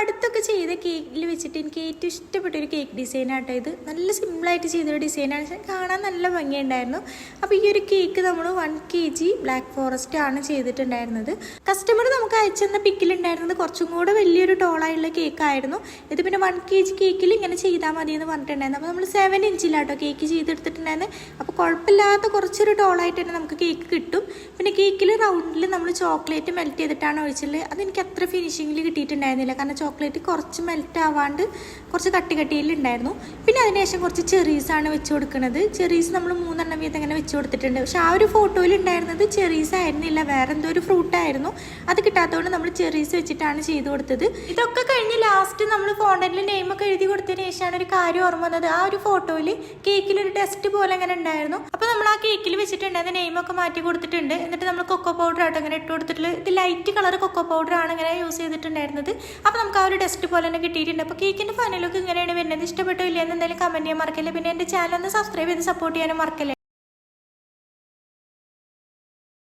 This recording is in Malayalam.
അടുത്തൊക്കെ ചെയ്ത കേക്കിൽ വെച്ചിട്ട് എനിക്ക് ഏറ്റവും ഇഷ്ടപ്പെട്ട ഒരു കേക്ക് ഡിസൈനാട്ടോ ഇത്. നല്ല സിമ്പിളായിട്ട് ചെയ്തൊരു ഡിസൈനാണ്, കാണാൻ നല്ല ഭംഗിയുണ്ടായിരുന്നു. അപ്പോൾ ഈ ഒരു കേക്ക് നമ്മൾ 1 kg ബ്ലാക്ക് ഫോറസ്റ്റ് ആണ് ചെയ്തിട്ടുണ്ടായിരുന്നത്. കസ്റ്റമർ നമുക്ക് അയച്ചെന്ന പിക്കിലുണ്ടായിരുന്നത് കുറച്ചും കൂടെ വലിയൊരു ടോളായുള്ള കേക്കായിരുന്നു ഇത്. പിന്നെ 1 kg കേക്കിൽ ഇങ്ങനെ ചെയ്താൽ മതി എന്ന് പറഞ്ഞിട്ടുണ്ടായിരുന്നു. അപ്പോൾ നമ്മൾ 7 ഇഞ്ചിലാട്ടോ കേക്ക് ചെയ്തെടുത്തിട്ടുണ്ടായിരുന്നു. അപ്പോൾ കുഴപ്പമില്ലാത്ത കുറച്ചൊരു ടോളായിട്ട് തന്നെ നമുക്ക് കേക്ക് കിട്ടും. പിന്നെ കേക്കിൽ റൗണ്ടിൽ നമ്മൾ ചോക്ലേറ്റ് മെൽറ്റ് ചെയ്തിട്ടാണ് ഒഴിച്ചത്. അതെനിക്ക് അത്ര ഫിനിഷിങ്ങിൽ കിട്ടിയിട്ടുണ്ടായിരുന്നില്ല, കാരണം ചോക്ലേറ്റ് കുറച്ച് മെൽറ്റ് ആവാണ്ട് കുറച്ച് കട്ടിയിലുണ്ടായിരുന്നു. പിന്നെ അതിനുശേഷം കുറച്ച് ചെറീസാണ് വെച്ച് കൊടുക്കുന്നത്. ചെറീസ് നമ്മൾ 3 എണ്ണം വീതം അങ്ങനെ വെച്ച് കൊടുത്തിട്ടുണ്ട്. പക്ഷെ ആ ഒരു ഫോട്ടോയിൽ ഉണ്ടായിരുന്നത് ചെറീസ് ആയിരുന്നില്ല, വേറെ എന്തോ ഒരു ഫ്രൂട്ടായിരുന്നു. അത് കിട്ടാത്തതുകൊണ്ട് നമ്മൾ ചെറീസ് വെച്ചിട്ടാണ് ചെയ്ത് കൊടുത്തത്. ഇതൊക്കെ കഴിഞ്ഞ് ലാസ്റ്റ് നമ്മൾ ഫോണ്ടന്റിൽ നെയിമൊക്കെ എഴുതി കൊടുത്തതിന് ശേഷമാണ് ഒരു കാര്യം ഓർമ്മ വന്നത്. ആ ഒരു ഫോട്ടോയിൽ കേക്കിലൊരു ടെസ്റ്റ് പോലെ അങ്ങനെ ഉണ്ടായിരുന്നു. അപ്പോൾ നമ്മൾ ആ കേക്കിൽ വെച്ചിട്ടുണ്ടായിരുന്ന നെയിമൊക്കെ മാറ്റി കൊടുത്തിട്ടുണ്ട്. എന്നിട്ട് നമ്മൾ കൊക്കോ പൗഡർ ആയിട്ട് അങ്ങനെ ഇട്ട് കൊടുത്തിട്ടുള്ള ഇത് ലൈറ്റ് കളർ കൊക്കോ പൗഡർ ആണ് ഇങ്ങനെ യൂസ് ചെയ്തിട്ടുണ്ടായിരുന്നത്. അപ്പോൾ നമുക്ക് ആ ഒരു ടെസ്റ്റ് പോലെ തന്നെ കിട്ടിയിട്ടുണ്ട്. അപ്പോൾ കേക്കിൻ്റെ ഫൈനലൊക്കെ ഇങ്ങനെയാണ് വരുന്നത്. ഇഷ്ടപ്പെട്ടോ ഇല്ലയെന്ന് എന്തായാലും കമൻറ്റ് ചെയ്യാൻ മറക്കല്ലേ. പിന്നെ എൻ്റെ ചാനൽ ഒന്ന് സബ്സ്ക്രൈബ് ചെയ്ത് സപ്പോർട്ട് ചെയ്യാനും മറക്കല്ലേ.